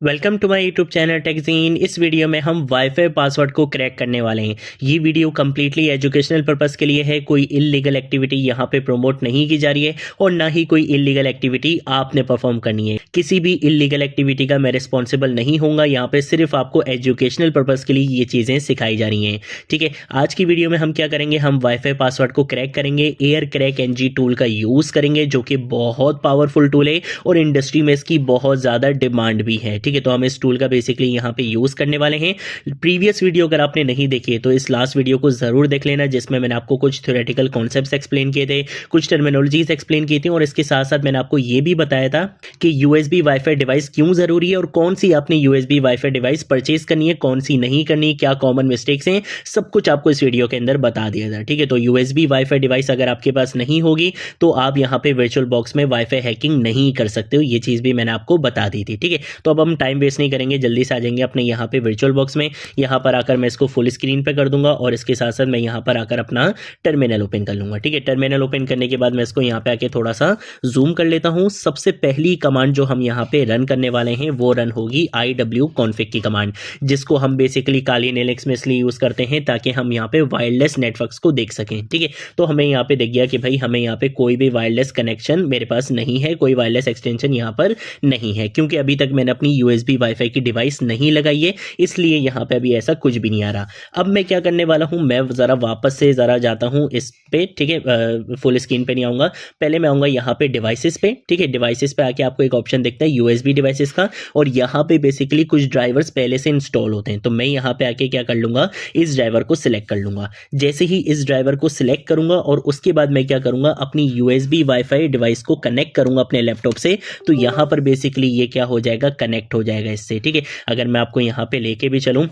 Welcome to my YouTube channel Techgene. इस video में हम वाईफाई पासवर्ड को क्रैक करने वाले हैं। ये वीडियो कम्प्लीटली एजुकेशनल पर्पस के लिए है। कोई इलीगल एक्टिविटी यहाँ पे प्रमोट नहीं की जा रही है और ना ही कोई इलीगल एक्टिविटी आपने परफॉर्म करनी है। किसी भी इलीगल एक्टिविटी का मैं रिस्पॉन्सिबल नहीं होऊंगा। यहाँ पे सिर्फ आपको एजुकेशनल पर्पस के लिए ये चीज़ें सिखाई जा रही हैं। ठीक है, आज की वीडियो में हम क्या करेंगे, हम वाईफाई पासवर्ड को क्रैक करेंगे। एयर क्रैक एनजी टूल का यूज़ करेंगे जो कि बहुत पावरफुल टूल है और इंडस्ट्री में इसकी बहुत ज़्यादा डिमांड भी है। ठीक है, तो हम इस टूल का बेसिकली यहाँ पे यूज़ करने वाले हैं। प्रीवियस वीडियो अगर आपने नहीं देखी है तो इस लास्ट वीडियो को ज़रूर देख लेना, जिसमें मैंने आपको कुछ थ्योरेटिकल कॉन्सेप्ट्स एक्सप्लेन किए थे, कुछ टर्मिनोलॉजीज एक्सप्लेन की थी और इसके साथ साथ मैंने आपको ये भी बताया था कि यूएसबी वाईफाई डिवाइस क्यों ज़रूरी है और कौन सी आपने यूएसबी वाईफाई डिवाइस परचेज करनी है, कौन सी नहीं करनी, क्या कॉमन मिस्टेक्स हैं, सब कुछ आपको इस वीडियो के अंदर बता दिया था। ठीक है, तो यूएसबी वाईफाई डिवाइस अगर आपके पास नहीं होगी तो आप यहाँ पे वर्चुअल बॉक्स में वाईफाई हैकिंग नहीं कर सकते हो। ये चीज़ भी मैंने आपको बता दी थी। ठीक है, तो अब हम टाइम वेस्ट नहीं करेंगे, जल्दी से आ जाएंगे अपने यहाँ पे वर्चुअल बॉक्स में। यहाँ पर आकर मैं इसको फुल स्क्रीन पे कर दूंगा और इसके साथ साथ मैं यहाँ पर आकर अपना टर्मिनल ओपन कर लूंगा। ठीक है, टर्मिनल ओपन करने के बाद मैं इसको यहाँ पे आके थोड़ा सा जूम कर लेता हूँ। सबसे पहली कमांड जो हम यहाँ पे रन करने वाले हैं वो रन होगी iw-config की कमांड, जिसको हम बेसिकली काली लिनक्स में इसलिए यूज करते हैं ताकि हम यहाँ पे वायरलेस नेटवर्क्स को देख सकें। ठीक है, तो हमें यहाँ पे दिख गया कि भाई हमें यहाँ पे कोई भी वायरलेस कनेक्शन मेरे पास नहीं है, कोई वायरलेस एक्सटेंशन यहाँ पर नहीं है, क्योंकि अभी तक मैंने अपनी यूएसबी वाईफाई की डिवाइस नहीं लगाई है, इसलिए यहाँ पे अभी ऐसा कुछ भी नहीं आ रहा। अब मैं क्या करने वाला हूँ, मैं ज़रा वापस से ज़रा जाता हूँ इस पे। ठीक है, फुल स्क्रीन पे नहीं आऊँगा, पहले मैं आऊँगा यहाँ पे डिवाइसेस पे। ठीक है, डिवाइसेस पे आके आपको एक ऑप्शन दिखता है यूएसबी डिवाइसेस का और यहाँ पे बेसिकली कुछ ड्राइवर्स पहले से इंस्टॉल होते हैं। तो मैं यहाँ पे आके क्या कर लूँगा, इस ड्राइवर को सिलेक्ट कर लूँगा। जैसे ही इस ड्राइवर को सिलेक्ट करूँगा और उसके बाद मैं क्या करूँगा, अपनी यूएसबी वाईफाई डिवाइस को कनेक्ट करूँगा अपने लैपटॉप से, तो यहाँ पर बेसिकली ये क्या हो जाएगा, कनेक्ट हो जाएगा इससे। ठीक है, अगर मैं आपको यहाँ पे लेके भी चलूँ,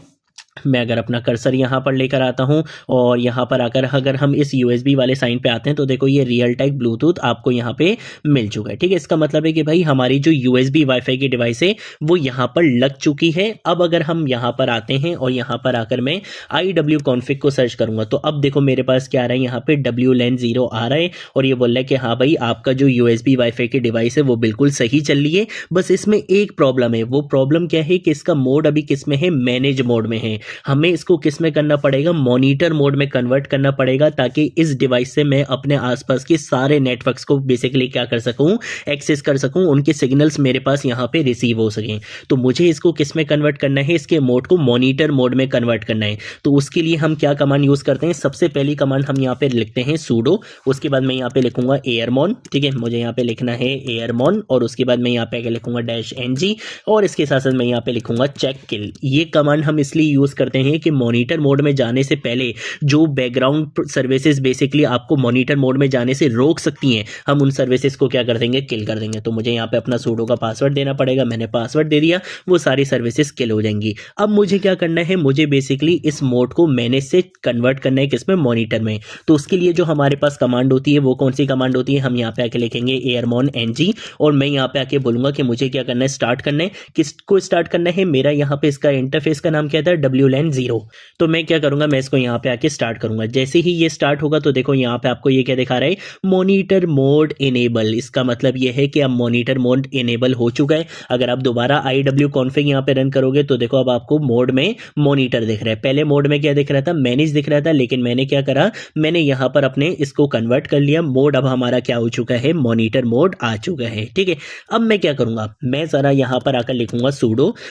मैं अगर अपना कर्सर यहाँ पर लेकर आता हूँ और यहाँ पर आकर अगर हम इस USB वाले साइन पे आते हैं तो देखो ये रियल टाइम ब्लूटूथ आपको यहाँ पे मिल चुका है। ठीक है, इसका मतलब है कि भाई हमारी जो USB वाईफाई की डिवाइस है वो यहाँ पर लग चुकी है। अब अगर हम यहाँ पर आते हैं और यहाँ पर आकर मैं iw-config को सर्च करूँगा तो अब देखो मेरे पास क्या आ रहा है, यहाँ पे WLAN 0 आ रहा है और ये बोल रहा है कि हाँ भाई आपका जो USB वाईफाई की डिवाइस है वो बिल्कुल सही चल रही है। बस इसमें एक प्रॉब्लम है, वो प्रॉब्लम क्या है कि इसका मोड अभी किस में है, मैनेज मोड में है। हमें इसको किस में करना पड़ेगा, मॉनिटर मोड में कन्वर्ट करना पड़ेगा, ताकि इस डिवाइस से मैं अपने आसपास के सारे नेटवर्क्स को बेसिकली क्या कर सकूं, एक्सेस कर सकूं, उनके सिग्नल्स मेरे पास यहाँ पे रिसीव हो सकें। तो मुझे इसको किस में कन्वर्ट करना है, इसके मोड को मॉनिटर मोड में कन्वर्ट करना है। तो उसके लिए हम क्या कमांड यूज करते हैं, सबसे पहली कमांड हम यहाँ पे लिखते हैं sudo, उसके बाद मैं यहाँ पे लिखूंगा airmon। ठीक है, मुझे यहाँ पे लिखना है airmon और उसके बाद मैं यहाँ पे लिखूंगा -ng और इसके साथ साथ मैं यहाँ पे लिखूंगा check kill। ये कमांड हम इसलिए यूज करते हैं कि मॉनिटर मोड में जाने से पहले जो बैकग्राउंड सर्विसेज बेसिकली आपको मॉनिटर मोड में जाने से रोक सकती हैं, हम उन सर्विसेज को क्या कर देंगे, किल कर देंगे। तो मुझे यहाँ पे अपना सूडो का पासवर्ड देना पड़ेगा, मैंने पासवर्ड दे दिया, वो सारी सर्विसेज किल हो जाएंगी। अब मुझे क्या करना है, मुझे बेसिकली इस मोड को मैनेज से कन्वर्ट करना है किसमें, मॉनिटर में। तो उसके लिए जो हमारे पास कमांड होती है वो कौन सी कमांड होती है, हम यहाँ पे आके लिखेंगे airmon ng और मैं यहाँ पे आके बोलूंगा कि मुझे क्या करना है, स्टार्ट करना है। किसको स्टार्ट करना है, मेरा यहाँ पे इसका इंटरफेस का नाम क्या था, WLAN 0। तो मैं क्या करूंगा, मैं इसको यहाँ पे आके स्टार्ट करूंगा। जैसे ही ये स्टार्ट होगा तो देखो यहाँ पे आपको ये क्या दिखा रहा है, मॉनिटर मोड इनेबल। इसका मतलब ये है कि अब मॉनिटर मोड इनेबल हो चुका है। अगर आप दोबारा iw-config यहाँ पे रन करोगे तो देखो अब आपको मोड में मॉनिटर दिख रहा है। पहले मोड में क्या दिख रहा था, मैनेज दिख रहा था, लेकिन मैंने क्या करा, मैंने यहाँ पर अपने इसको कन्वर्ट कर लिया। मोड अब हमारा क्या हो चुका है, मॉनिटर मोड आ चुका है। ठीक है, अब मैं क्या करूंगा, मैं जरा यहाँ पर आकर लिखूंगा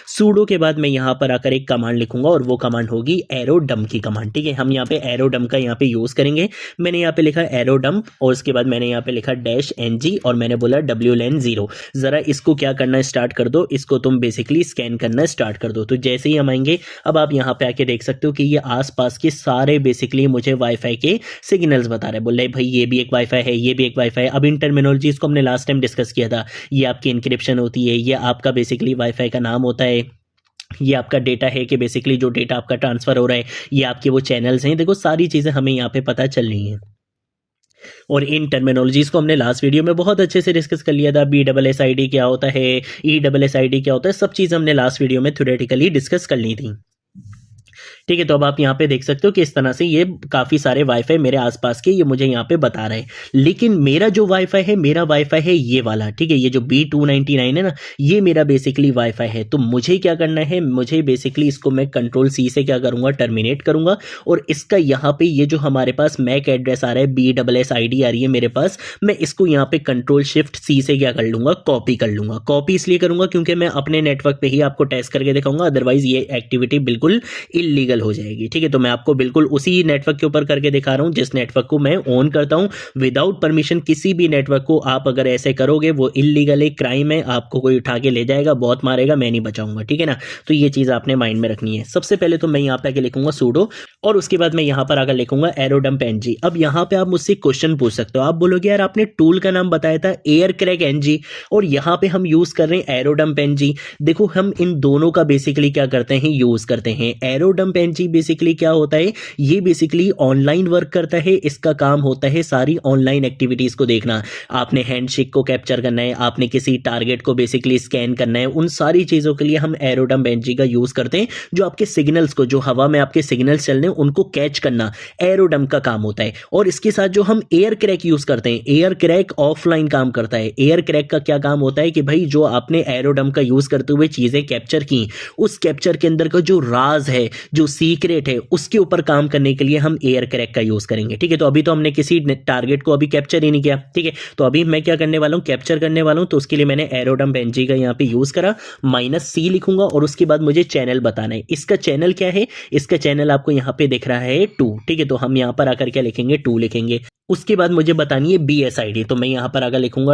sudo के बाद मैं यहाँ पर आकर एक कमांड लिखूंगा और वो कमांड होगी एरोडम की कमांड। ठीक है, हम यहाँ पे एरोडम का यहाँ पे यूज करेंगे। मैंने यहाँ पे लिखा एरोडम और उसके बाद मैंने यहाँ पे लिखा -ng और मैंने बोला WLAN 0। जरा इसको क्या करना स्टार्ट कर दो, इसको तुम बेसिकली स्कैन करना स्टार्ट कर दो। तो जैसे ही हम आएंगे, अब आप यहाँ पे आके देख सकते हो कि ये आसपास के सारे बेसिकली मुझे वाईफाई के सिग्नल्स बता रहे हैं। बोल रहे भाई ये भी एक वाईफाई है, ये भी एक वाईफाई है। अब इन टर्मिनोलॉजीज को हमने लास्ट टाइम डिस्कस किया था, ये आपकी इंक्रिप्शन होती है, ये आपका बेसिकली वाईफाई का नाम होता है, ये आपका डेटा है कि बेसिकली जो डेटा आपका ट्रांसफर हो रहा है, ये आपके वो चैनल्स हैं। देखो सारी चीज़ें हमें यहाँ पे पता चल रही हैं और इन टर्मिनोलॉजीज को हमने लास्ट वीडियो में बहुत अच्छे से डिस्कस कर लिया था। BSSID क्या होता है, ESSID क्या होता है, सब चीज़ हमने लास्ट वीडियो में थ्योरेटिकली डिस्कस कर ली थी। ठीक है, तो अब आप यहाँ पे देख सकते हो कि इस तरह से ये काफ़ी सारे वाईफाई मेरे आसपास के ये मुझे यहाँ पे बता रहे हैं। लेकिन मेरा जो वाईफाई है, मेरा वाईफाई है ये वाला, ठीक है, ये जो B299 है ना, ये मेरा बेसिकली वाईफाई है। तो मुझे क्या करना है, मुझे बेसिकली इसको मैं कंट्रोल C से क्या करूँगा, टर्मिनेट करूँगा। और इसका यहाँ पे ये जो हमारे पास मैक एड्रेस आ रहा है, BSSID आ रही है मेरे पास, मैं इसको यहाँ पे कंट्रोल शिफ्ट C से क्या कर लूँगा, कॉपी कर लूँगा। कॉपी इसलिए करूँगा क्योंकि मैं अपने नेटवर्क पे ही आपको टेस्ट करके दिखाऊंगा, अदरवाइज ये एक्टिविटी बिल्कुल इलीगल हो जाएगी। ठीक है, तो मैं आपको बिल्कुल उसी नेटवर्क के ऊपर करके दिखा रहा हूँ जिस नेटवर्क को मैं ऑन करता हूँ। विदाउट परमिशन किसी भी नेटवर्क को आप अगर ऐसे करोगे वो इलीगल है, क्राइम है, आपको कोई उठा के ले जाएगा, बहुत मारेगा, मैं नहीं बचाऊंगा। ठीक है ना, तो ये चीज़ आपने माइंड में रखनी है। सबसे पहले तो मैं यहाँ पे आके लिखूंगा सूडो, और उसके बाद मैं यहाँ पर आकर लिखूंगा एरोडम्प एनजी। अब यहाँ पे आप मुझसे क्वेश्चन पूछ सकते हो, आप बोलोगे यार आपने टूल का नाम बताया था एयर क्रैक एनजी और यहाँ पे हम यूज कर रहे हैं एरोडम्प एनजी। देखो हम इन दोनों का बेसिकली क्या करते हैं, यूज करते हैं। एरोडम्प एनजी बेसिकली क्या होता है, ये बेसिकली ऑनलाइन वर्क करता है। इसका काम होता है सारी ऑनलाइन एक्टिविटीज को देखना। आपने हैंडशेक को कैप्चर करना है, आपने किसी टारगेट को बेसिकली स्कैन करना है, उन सारी चीजों के लिए हम एरोडम्प एनजी का यूज करते हैं। जो आपके सिग्नल्स को, जो हवा में आपके सिग्नल्स चल रहे हैं उनको कैच करना एरोडम्प का काम होता है। और इसके साथ जो हम एयर क्रैक यूज करते हैं, एयर क्रैक ऑफलाइन काम करता है। एयर क्रैक का क्या काम होता है कि भाई जो आपने एरोडम्प का यूज करते हुए चीजें कैप्चर की, उस कैप्चर के अंदर का जो राज है, जो सीक्रेट है, उसके ऊपर काम करने के लिए हम एयर क्रैक का यूज करेंगे। ठीक है, तो अभी तो हमने किसी टारगेट को अभी कैप्चर ही नहीं किया। ठीक है, तो अभी मैं क्या करने वाला हूं, कैप्चर करने वाला हूं। तो उसके लिए मैंने एरोडम्प एनजी का यहाँ पे यूज करा, -C लिखूंगा और उसके बाद मुझे चैनल बताना है। इसका चैनल क्या है, इसका चैनल आपको यहाँ पे दिख रहा है 2। ठीक है, तो हम यहाँ पर आकर क्या लिखेंगे, 2 लिखेंगे। उसके बाद मुझे बतानी है BSID, तो मैं यहाँ पर आगे लिखूंगा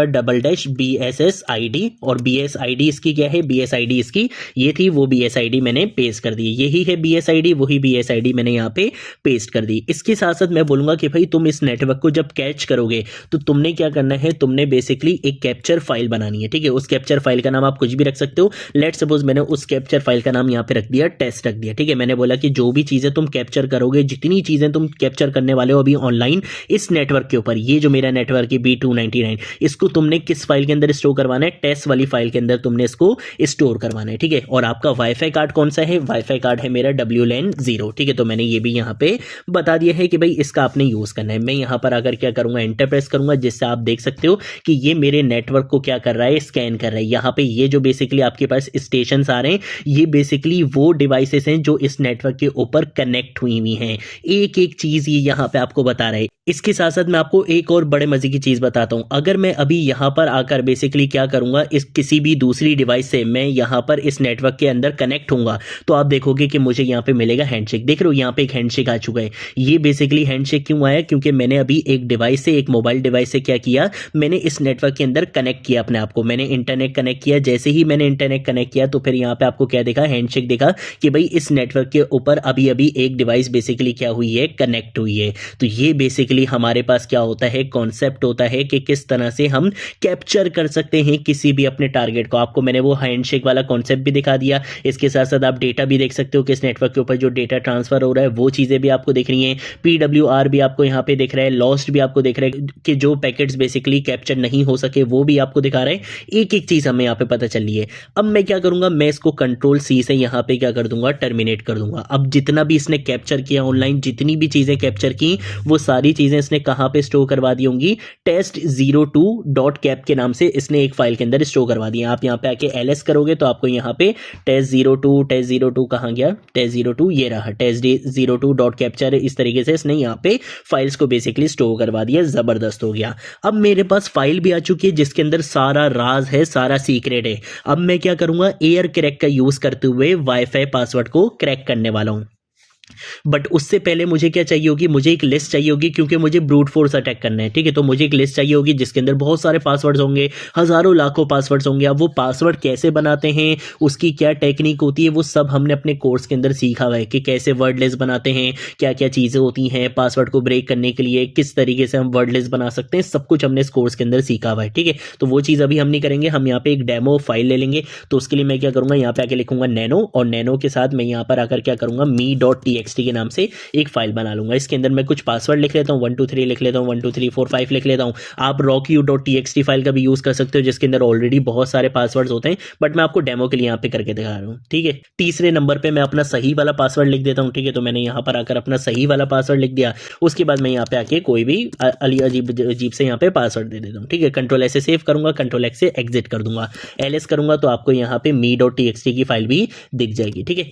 $BSSID, और BSID इसकी क्या है, BSID इसकी ये थी, वो BSID मैंने पेस्ट कर दी। यही है BSID, वही BSID मैंने यहाँ पे पेस्ट कर दी। इसके साथ साथ मैं बोलूंगा कि भाई तुम इस नेटवर्क को जब कैच करोगे तो तुमने क्या करना है, तुमने बेसिकली एक कैप्चर फाइल बनानी है। ठीक है, उस कैप्चर फाइल का नाम आप कुछ भी रख सकते हो। लेट सपोज मैंने उस कैप्चर फाइल का नाम यहाँ पे रख दिया टेस्ट रख दिया। ठीक है, मैंने बोला कि जो भी चीजें तुम कैप्चर करोगे, जितनी चीजें तुम कैप्चर करने वाले हो अभी ऑनलाइन इस नेटवर्क के ऊपर, ये जो मेरा नेटवर्क है B299, इसको तुमने किस फाइल के अंदर स्टोर करवाना है, टेस्ट वाली फाइल के अंदर तुमने इसको स्टोर करवाना है। ठीक है, और आपका वाईफाई कार्ड कौन सा है, वाईफाई कार्ड है मेरा WLAN 0। ठीक है, तो मैंने ये भी यहाँ पे बता दिया है कि भाई इसका आपने यूज करना है। मैं यहाँ पर आकर क्या करूंगा, एंटर प्रेस करूंगा, जिससे आप देख सकते हो कि ये मेरे नेटवर्क को क्या कर रहा है, स्कैन कर रहा है। यहाँ पे ये जो बेसिकली आपके पास स्टेशन आ रहे हैं, ये बेसिकली वो डिवाइसेस हैं जो इस नेटवर्क के ऊपर कनेक्ट हुई हुई हैं। एक एक चीज ये यहाँ पे आपको बता रहा है। इसके साथ साथ मैं आपको एक और बड़े मजे की चीज बताता हूं। अगर मैं अभी यहां पर आकर बेसिकली क्या करूंगा, इस किसी भी दूसरी डिवाइस से मैं यहां पर इस नेटवर्क के अंदर कनेक्ट होऊंगा, तो आप देखोगे कि मुझे यहां पे मिलेगा हैंडशेक। देख रहे हो यहां पे एक हैंडशेक आ चुका है। ये बेसिकली हैंडशेक क्यों आया, क्योंकि मैंने अभी एक डिवाइस से, एक मोबाइल डिवाइस से क्या किया, मैंने इस नेटवर्क के अंदर कनेक्ट किया अपने आप को, मैंने इंटरनेट कनेक्ट किया। जैसे ही मैंने इंटरनेट कनेक्ट किया तो फिर यहाँ पे आपको क्या देखा, हैंडशेक देखा कि भाई इस नेटवर्क के ऊपर अभी अभी एक डिवाइस बेसिकली क्या हुई है, कनेक्ट हुई है। तो ये बेसिकली हमारे पास क्या होता है, कॉन्सेप्ट होता है कि किस तरह से हम कैप्चर कर सकते हैं किसी भी अपने टारगेट को। आपको मैंने वो हैंडशेक वाला कॉन्सेप्ट भी दिखा दिया। इसके साथ साथ आप डेटा भी देख सकते हो कि इस नेटवर्क के ऊपर जो डेटा ट्रांसफर हो रहा है वो चीजें भी आपको दिख रही हैं। PWR भी आपको यहाँ पे दिख रहा है, लॉस्ट भी आपको दिख रहा है कि जो पैकेट्स बेसिकली कैप्चर नहीं हो सके वो भी आपको दिखा रहे हैं। एक एक चीज हमें यहाँ पे पता चल रही है। अब मैं क्या करूंगा, मैं इसको कंट्रोल C से यहाँ पे क्या कर दूंगा, टर्मिनेट कर दूंगा। अब जितना भी इसने कैप्चर किया ऑनलाइन, जितनी भी चीजें कैप्चर की, वो सारी चीजें इसने कहां पे स्टोर करवा दी होंगी, test02.cap के नाम से इसने एक फाइल के अंदर स्टोर करवा दिया। आप यहाँ पे आके ls करोगे तो आपको यहाँ पे test02 कहां गया, test02 ये रहा, test02.capture। इस तरीके से इसने यहाँ पे फाइल्स को बेसिकली स्टोर करवा दिया। जबरदस्त हो गया। अब मेरे पास फाइल भी आ चुकी है जिसके अंदर सारा राज है, सारा सीक्रेट है। अब मैं क्या करूंगा, एयर क्रैक का यूज करते हुए वाईफाई पासवर्ड को क्रैक करने वाला हूं। बट उससे पहले मुझे क्या चाहिए होगी, मुझे एक लिस्ट चाहिए होगी, क्योंकि मुझे ब्रूट फोर्स अटैक करना है। ठीक है, तो मुझे एक लिस्ट चाहिए होगी जिसके अंदर बहुत सारे पासवर्ड्स होंगे, हजारों लाखों पासवर्ड्स होंगे। अब वो पासवर्ड कैसे बनाते हैं, उसकी क्या टेक्निक होती है, वो सब हमने अपने कोर्स के अंदर सीखा हुआ है कि कैसे वर्ड लिस्ट बनाते हैं, क्या क्या चीजें होती हैं पासवर्ड को ब्रेक करने के लिए, किस तरीके से हम वर्ड लिस्ट बना सकते हैं, सब कुछ हमने इस कोर्स के अंदर सीखा हुआ है। ठीक है, तो वो चीज अभी हम नहीं करेंगे, हम यहाँ पे एक डेमो फाइल ले लेंगे। तो उसके लिए मैं क्या करूंगा, यहाँ पे आके लिखूंगा नैनो, और नैनो के साथ मैं यहाँ पर आकर क्या करूंगा, me.txt .txt के नाम से एक फाइल बना लूंगा। इसके अंदर मैं कुछ पासवर्ड लिख लेता हूँ, 1 2 3 लिख लेता हूँ, 1 2 3 4 5 लिख लेता हूँ। आप rocku.txt फाइल का भी यूज कर सकते हो जिसके अंदर ऑलरेडी बहुत सारे पासवर्ड्स होते हैं, बट मैं आपको डेमो के लिए यहाँ पे करके दिखा रहा हूँ। ठीक है, तीसरे नंबर पे मैं अपना सही वाला पासवर्ड लिख देता हूँ। ठीक है, तो मैंने यहाँ पर आकर अपना सही वाला पासवर्ड लिख दिया। उसके बाद मैं यहाँ पे आके कोई भी अजीब से यहाँ पे पासवर्ड दे देता हूँ। ठीक है, कंट्रोल एस से सेव करूंगा, कंट्रोल एक्स से एग्जिट कर दूंगा, एलएस करूंगा तो आपको यहाँ पे me.txt की फाइल भी दिख जाएगी। ठीक है,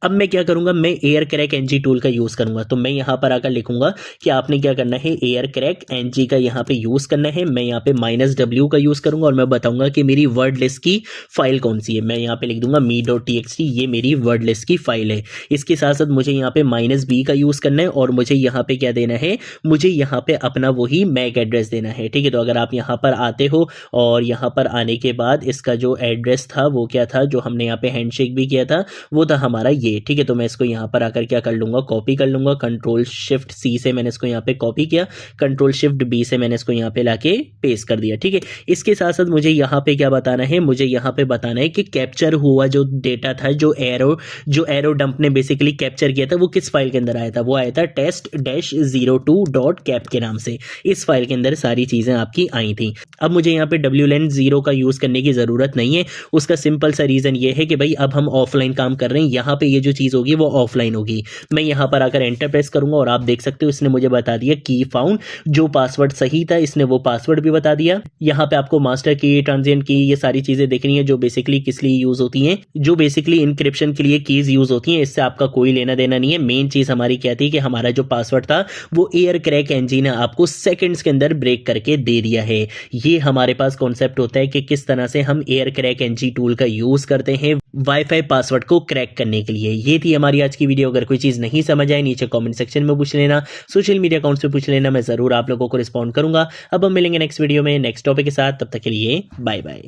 अब मैं क्या करूंगा, मैं एयर क्रैक एनजी टूल का यूज करूंगा। तो मैं यहां पर आकर लिखूंगा कि आपने क्या करना है, एयर क्रैक एनजी का यहां पे यूज करना है। मैं यहां पे -w का यूज करूंगा और मैं बताऊंगा कि मेरी वर्ड लिस्ट की फाइल कौन सी है। मैं यहां पे लिख दूंगा me.txt, ये मेरी वर्ड लिस्ट की फाइल है। इसके साथ साथ मुझे यहाँ पे -b का यूज करना है और मुझे यहाँ पे क्या देना है, मुझे यहाँ पे अपना वही मैक एड्रेस देना है। ठीक है, तो अगर आप यहाँ पर आते हो और यहाँ पर आने के बाद इसका जो एड्रेस था वो क्या था, जो हमने यहाँ पे हैंडशेक भी किया था, वो था हमारा ये। ठीक है, तो मैं इसको यहाँ पर आकर क्या कर लूंगा, कॉपी कर लूंगा। कंट्रोल शिफ्ट सी से मैंने इसको यहाँ पे कॉपी किया, कंट्रोल शिफ्ट बी से मैंने इसको यहाँ पे लाके पेस्ट कर दिया। ठीक है, इसके साथ साथ मुझे यहाँ पे क्या बताना है, मुझे यहाँ पे बताना है कि कैप्चर हुआ जो डेटा था, जो एरो डंप ने बेसिकली कैप्चर किया था, वो किस फाइल के अंदर आया था। वो आया था test-02.cap के नाम से। इस फाइल के अंदर सारी चीजें आपकी आई थी। अब मुझे यहाँ पे wlen 0 का यूज करने की जरूरत नहीं है। उसका सिंपल सा रीजन ये है कि भाई अब हम ऑफलाइन काम कर रहे हैं, यहाँ पे ये जो चीज होगी वो ऑफलाइन होगी। मैं यहाँ पर आकर एंटर प्रेस करूंगा और आप देख सकते हो इसने मुझे बता दिया की फाउंड, जो पासवर्ड सही था इसने वो पासवर्ड भी बता दिया। यहाँ पे आपको मास्टर की, ट्रांजिएंट की, ये सारी चीजें दिख रही हैं जो बेसिकली किस लिए यूज होती हैं, जो बेसिकली इंक्रिप्शन के लिए कीज यूज होती हैं। इससे आपका कोई लेना देना नहीं है। मेन चीज हमारी क्या थी कि हमारा जो पासवर्ड था वो एयर क्रैक एनजी ने आपको सेकंड्स के अंदर ब्रेक करके दे दिया है। ये हमारे पास कॉन्सेप्ट होता है कि किस तरह से हम एयर क्रैक एनजी टूल का यूज करते हैं वाईफाई पासवर्ड को क्रैक करने के लिए। ये थी हमारी आज की वीडियो। अगर कोई चीज नहीं समझ आए नीचे कमेंट सेक्शन में पूछ लेना, सोशल मीडिया अकाउंट्स पे पूछ लेना, मैं जरूर आप लोगों को रिस्पॉन्ड करूंगा। अब हम मिलेंगे नेक्स्ट वीडियो में नेक्स्ट टॉपिक के साथ, तब तक के लिए बाय बाय।